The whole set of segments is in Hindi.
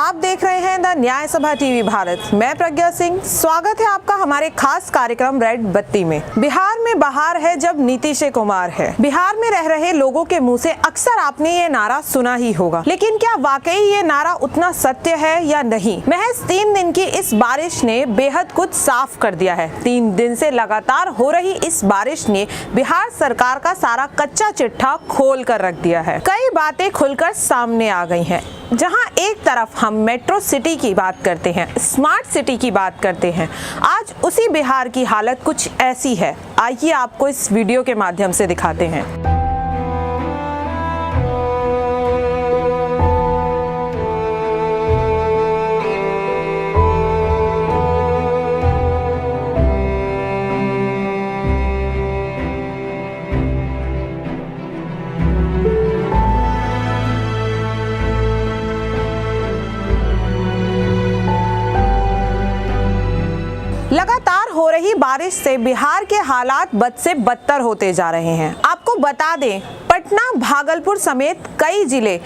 आप देख रहे हैं द न्याय सभा टीवी भारत। मैं प्रज्ञा सिंह, स्वागत है आपका हमारे खास कार्यक्रम रेड बत्ती में। बिहार में बहार है जब नीतीश कुमार है। बिहार में रह रहे लोगों के मुंह से अक्सर आपने ये नारा सुना ही होगा, लेकिन क्या वाकई ये नारा उतना सत्य है या नहीं? महज 3 दिन की इस बारिश ने बेहद कुछ साफ कर दिया है। 3 दिन से लगातार हो रही इस बारिश ने बिहार सरकार का सारा कच्चा चिट्ठा खोल कर रख दिया है। कई बातें खुलकर सामने आ गई हैं। जहां एक तरफ हम मेट्रो सिटी की बात करते हैं, स्मार्ट सिटी की बात करते हैं, आज उसी बिहार की हालत कुछ ऐसी है। आइए आपको इस वीडियो के माध्यम से दिखाते हैं। लगातार हो रही बारिश से बिहार के हालात बद से बदतर होते जा रहे हैं। आपको बता दें, पटना, भागलपुर समेत कई जिले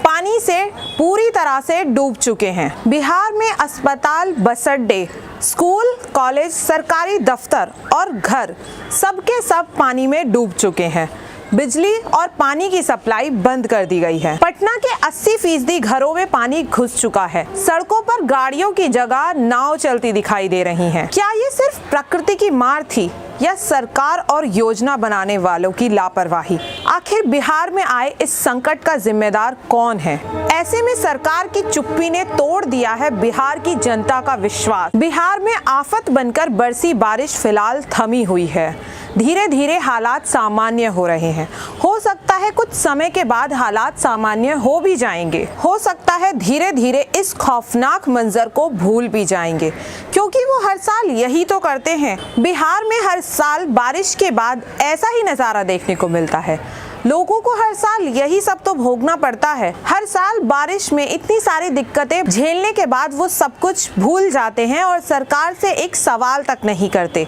पानी से पूरी तरह से डूब चुके हैं। बिहार में अस्पताल, बस अड्डे, स्कूल, कॉलेज, सरकारी दफ्तर और घर सबके सब पानी में डूब चुके हैं। बिजली और पानी की सप्लाई बंद कर दी गई है। पटना के 80% घरों में पानी घुस चुका है। सड़कों पर गाड़ियों की जगह नाव चलती दिखाई दे रही हैं। क्या ये सिर्फ प्रकृति की मार थी या सरकार और योजना बनाने वालों की लापरवाही? आखिर बिहार में आए इस संकट का जिम्मेदार कौन है? ऐसे में सरकार की चुप्पी ने तोड़ दिया है बिहार की जनता का विश्वास। बिहार में आफत बनकर बरसी बारिश फिलहाल थमी हुई है। धीरे धीरे हालात सामान्य हो रहे हैं। हो सकता है कुछ समय के बाद हालात सामान्य हो भी जाएंगे। हो सकता है धीरे धीरे इस खौफनाक मंजर को भूल भी जाएंगे, क्योंकि वो हर साल यही तो करते हैं। बिहार में हर साल बारिश के बाद ऐसा ही नज़ारा देखने को मिलता है। लोगों को हर साल यही सब तो भोगना पड़ता है। हर साल बारिश में इतनी सारी दिक्कतें झेलने के बाद वो सब कुछ भूल जाते हैं और सरकार से एक सवाल तक नहीं करते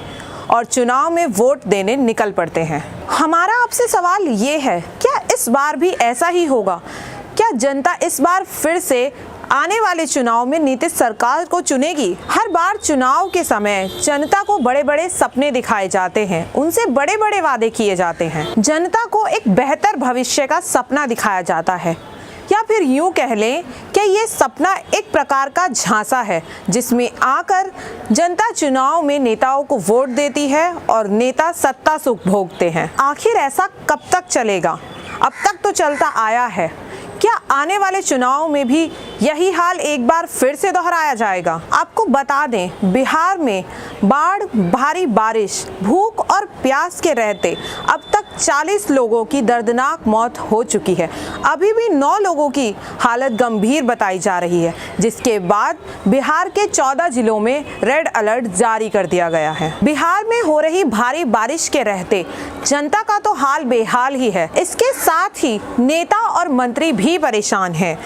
और चुनाव में वोट देने निकल पड़ते हैं। हमारा आपसे सवाल ये है, क्या इस बार भी ऐसा ही होगा? क्या जनता इस बार फिर से आने वाले चुनाव में नीतीश सरकार को चुनेगी? हर बार चुनाव के समय जनता को बड़े बड़े सपने दिखाए जाते हैं, उनसे बड़े बड़े वादे किए जाते हैं। जनता को एक बेहतर भविष्य का सपना दिखाया जाता है, या फिर यूं कह लें कि ये सपना एक प्रकार का झांसा है जिसमें आकर जनता चुनाव में नेताओं को वोट देती है और नेता सत्ता सुख भोगते हैं। आखिर ऐसा कब तक चलेगा? अब तक तो चलता आया है। क्या आने वाले चुनाव में भी यही हाल एक बार फिर से दोहराया जाएगा? आपको बता दें, बिहार में बाढ़, भारी बारिश, भूख और प्यास के रहते अब तक 40 लोगों की दर्दनाक मौत हो चुकी है। अभी भी 9 लोगों की हालत गंभीर बताई जा रही है, जिसके बाद बिहार के 14 जिलों में रेड अलर्ट जारी कर दिया गया है। बिहार में हो रही भारी बारिश के रहते जनता का तो हाल बेहाल ही है। इसके साथ ही नेता और मंत्री भी परेशान हैं।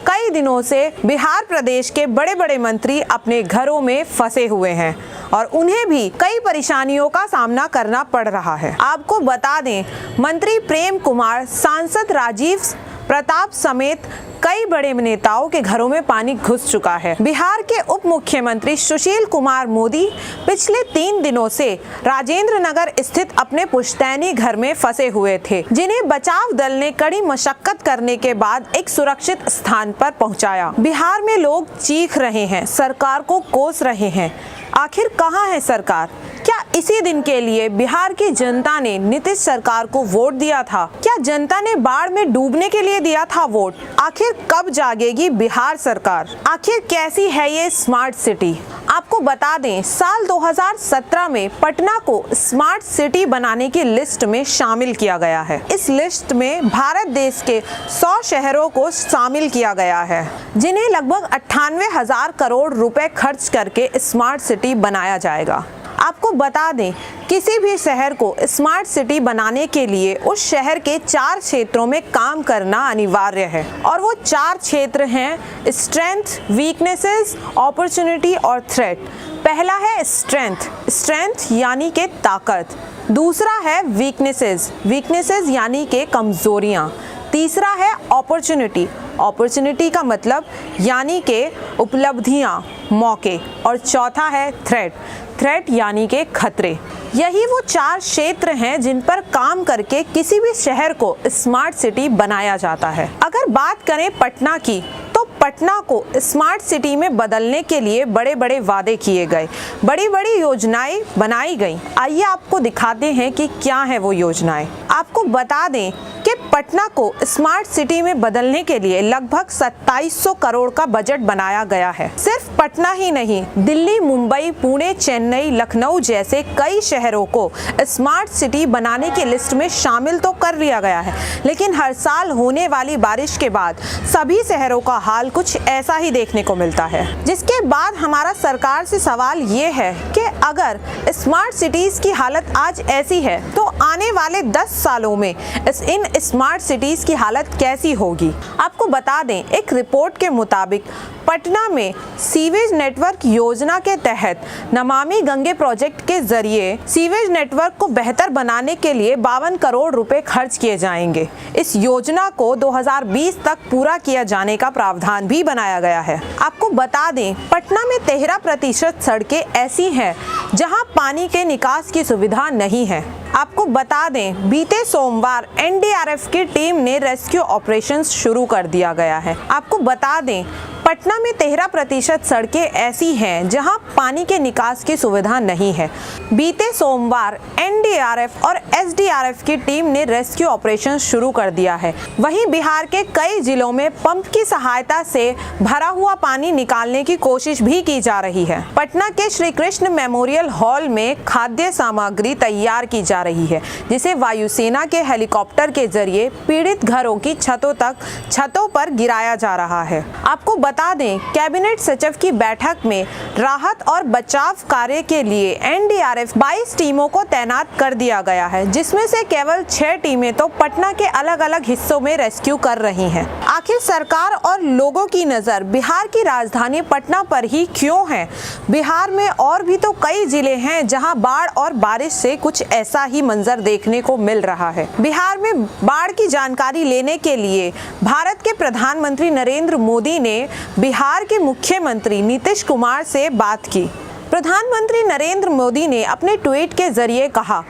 कई दिनों से बिहार प्रदेश के बड़े बड़े मंत्री अपने घरों में फंसे हुए हैं और उन्हें भी कई परेशानियों का सामना करना पड़ रहा है। आपको बता दें, मंत्री प्रेम कुमार, सांसद राजीव प्रताप समेत कई बड़े नेताओं के घरों में पानी घुस चुका है। बिहार के उप मुख्यमंत्री सुशील कुमार मोदी पिछले 3 दिनों से राजेंद्र नगर स्थित अपने पुश्तैनी घर में फंसे हुए थे, जिन्हें बचाव दल ने कड़ी मशक्कत करने के बाद एक सुरक्षित स्थान पर पहुंचाया। बिहार में लोग चीख रहे हैं, सरकार को कोस रहे हैं। आखिर कहां है सरकार? क्या इसी दिन के लिए बिहार की जनता ने नीतीश सरकार को वोट दिया था? क्या जनता ने बाढ़ में डूबने के लिए दिया था वोट? आखिर कब जागेगी बिहार सरकार? आखिर कैसी है ये स्मार्ट सिटी? आपको बता दें, साल 2017 में पटना को स्मार्ट सिटी बनाने की लिस्ट में शामिल किया गया है। इस लिस्ट में भारत देश के 100 शहरों को शामिल किया गया है, जिन्हें लगभग 98,000 करोड़ रुपए खर्च करके स्मार्ट सिटी बनाया जाएगा। आपको बता दें, किसी भी शहर को स्मार्ट सिटी बनाने के लिए उस शहर के 4 क्षेत्रों में काम करना अनिवार्य है, और वो 4 क्षेत्र हैं स्ट्रेंथ, वीकनेसेस, अपॉर्चुनिटी और थ्रेट। पहला है स्ट्रेंथ यानी कि ताकत। दूसरा है वीकनेसेस यानी कि कमजोरियाँ। तीसरा है अपॉर्चुनिटी अपॉर्चुनिटी का मतलब यानी के उपलब्धियां, मौके, और चौथा है थ्रेट यानी के खतरे। यही वो 4 क्षेत्र हैं जिन पर काम करके किसी भी शहर को स्मार्ट सिटी बनाया जाता है। अगर बात करें पटना की, तो पटना को स्मार्ट सिटी में बदलने के लिए बड़े बड़े वादे किए गए, बड़ी बड़ी योजनाएं बनाई गई। आइए आपको दिखाते हैं कि क्या है वो योजनाएं। आपको बता दें कि पटना को स्मार्ट सिटी में बदलने के लिए लगभग 2700 करोड़ का बजट बनाया गया है। सिर्फ पटना ही नहीं, दिल्ली, मुंबई, पुणे, चेन्नई, लखनऊ जैसे कई शहरों को स्मार्ट सिटी बनाने की लिस्ट में शामिल तो कर लिया गया है, लेकिन हर साल होने वाली बारिश के बाद सभी शहरों का हाल कुछ ऐसा ही देखने को मिलता है। जिसके बाद हमारा सरकार से सवाल ये है कि अगर स्मार्ट सिटीज की हालत आज ऐसी है तो आने वाले 10 सालों में इन स्मार्ट सिटीज की हालत कैसी होगी। आपको बता दें, एक रिपोर्ट के मुताबिक पटना में सीवेज नेटवर्क योजना के तहत नमामि गंगे प्रोजेक्ट के जरिए सीवेज नेटवर्क को बेहतर बनाने के लिए 52 करोड़ रुपए खर्च किए जाएंगे। इस योजना को 2020 तक पूरा किया जाने का प्रावधान भी बनाया गया है। आपको बता दें, पटना में 13% सड़कें ऐसी हैं जहां पानी के निकास की सुविधा नहीं है। आपको बता दें, बीते सोमवार एनडीआरएफ की टीम ने रेस्क्यू ऑपरेशंस शुरू कर दिया गया है। आपको बता दें, पटना में 13% सड़कें ऐसी हैं जहां पानी के निकास की सुविधा नहीं है। बीते सोमवार एनडीआरएफ और एसडीआरएफ की टीम ने रेस्क्यू ऑपरेशन शुरू कर दिया है। वहीं बिहार के कई जिलों में पंप की सहायता से भरा हुआ पानी निकालने की कोशिश भी की जा रही है। पटना के श्री कृष्ण मेमोरियल हॉल में खाद्य सामग्री तैयार की जा रही है, जिसे वायुसेना के हेलीकॉप्टर के जरिए पीड़ित घरों की छतों पर गिराया जा रहा है। आपको बता दें, कैबिनेट सचिव की बैठक में राहत और बचाव कार्य के लिए एनडीआरएफ 22 टीमों को तैनात कर दिया गया है, जिसमें से केवल 6 टीमें तो पटना के अलग अलग हिस्सों में रेस्क्यू कर रही हैं। आखिर सरकार और लोगों की नजर बिहार की राजधानी पटना पर ही क्यों है? बिहार में और भी तो कई जिले हैं जहां बाढ़ और बारिश से कुछ ऐसा ही मंजर देखने को मिल रहा है। बिहार में बाढ़ की जानकारी लेने के लिए भारत के प्रधानमंत्री नरेंद्र मोदी ने बिहार के मुख्यमंत्री नीतीश कुमार से बात की। प्रधानमंत्री नरेंद्र मोदी ने अपने ट्वीट के जरिए कहा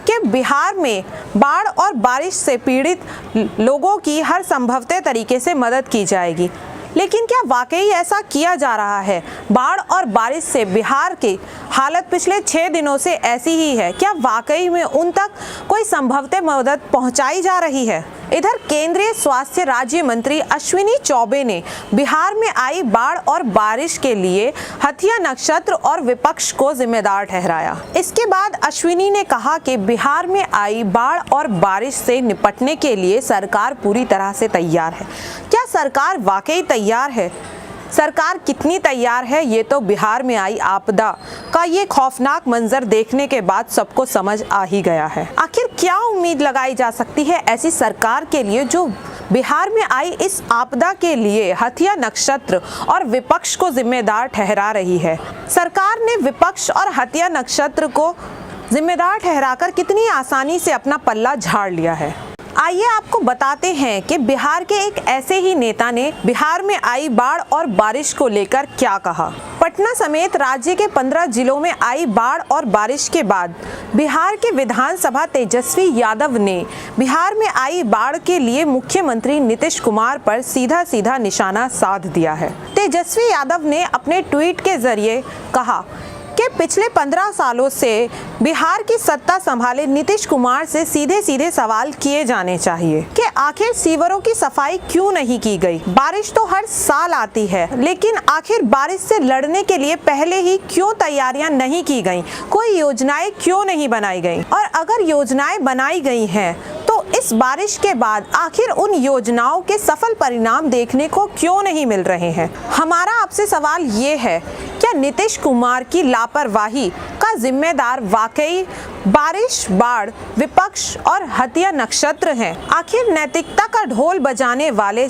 कि बिहार में बाढ़ और बारिश से पीड़ित लोगों की हर संभवतः तरीके से मदद की जाएगी। लेकिन क्या वाकई ऐसा किया जा रहा है? बाढ़ और बारिश से बिहार की हालत पिछले 6 दिनों से ऐसी ही है। क्या वाकई में उन तक कोई संभवतः मदद पहुंचाई जा रही है? इधर केंद्रीय स्वास्थ्य राज्य मंत्री अश्विनी चौबे ने बिहार में आई बाढ़ और बारिश के लिए हथिया नक्षत्र और विपक्ष को जिम्मेदार ठहराया। इसके बाद अश्विनी ने कहा कि बिहार में आई बाढ़ और बारिश से निपटने के लिए सरकार पूरी तरह से तैयार है। क्या सरकार वाकई तैयार है? सरकार कितनी तैयार है, ये तो बिहार में आई आपदा का ये खौफनाक मंजर देखने के बाद सबको समझ आ ही गया है। आखिर क्या उम्मीद लगाई जा सकती है ऐसी सरकार के लिए जो बिहार में आई इस आपदा के लिए हथिया नक्षत्र और विपक्ष को जिम्मेदार ठहरा रही है? सरकार ने विपक्ष और हथिया नक्षत्र को जिम्मेदार ठहराकर कितनी आसानी से अपना पल्ला झाड़ लिया है। आइए आपको बताते हैं कि बिहार के एक ऐसे ही नेता ने बिहार में आई बाढ़ और बारिश को लेकर क्या कहा। पटना समेत राज्य के 15 जिलों में आई बाढ़ और बारिश के बाद बिहार के विधानसभा तेजस्वी यादव ने बिहार में आई बाढ़ के लिए मुख्यमंत्री नीतीश कुमार पर सीधा निशाना साध दिया है। तेजस्वी यादव ने अपने ट्वीट के जरिए कहा कि पिछले 15 सालों से बिहार की सत्ता संभाले नीतीश कुमार से सीधे सवाल किए जाने चाहिए कि आखिर सीवरों की सफाई क्यों नहीं की गई। बारिश तो हर साल आती है, लेकिन आखिर बारिश से लड़ने के लिए पहले ही क्यों तैयारियां नहीं की गई? कोई योजनाएं क्यों नहीं बनाई गई? और अगर योजनाएं बनाई गई हैं तो इस बारिश के बाद आखिर उन योजनाओं के सफल परिणाम देखने को क्यों नहीं मिल रहे हैं? हमारा आपसे सवाल ये है, क्या नीतीश कुमार की लापरवाही का जिम्मेदार वाकई बारिश, बाढ़, विपक्ष और हथिया नक्षत्र हैं? आखिर नैतिकता का ढोल बजाने वाले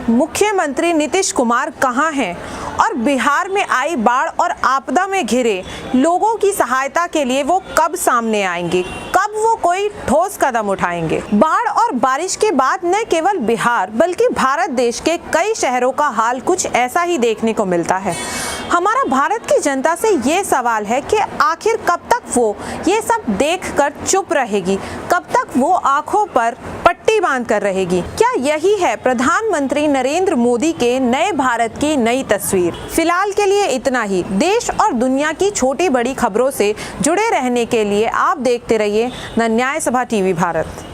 मुख्यमंत्री नीतीश कुमार कहां हैं? और बिहार में आई बाढ़ और आपदा में घिरे लोगों की सहायता के लिए वो कब सामने आएंगे? कब तब वो कोई ठोस कदम उठाएंगे। बाढ़ और बारिश के बाद न केवल बिहार बल्कि भारत देश के कई शहरों का हाल कुछ ऐसा ही देखने को मिलता है। हमारा भारत की जनता से ये सवाल है कि आखिर कब तक वो ये सब देखकर चुप रहेगी, कब तक वो आंखों पर पट्टी बांध कर रहेगी। क्या यही है प्रधानमंत्री नरेंद्र मोदी के नए भारत की नई तस्वीर? फिलहाल के लिए इतना ही। देश और दुनिया की छोटी बड़ी खबरों से जुड़े रहने के लिए आप देखते रहिए द न्याय सभा टीवी भारत।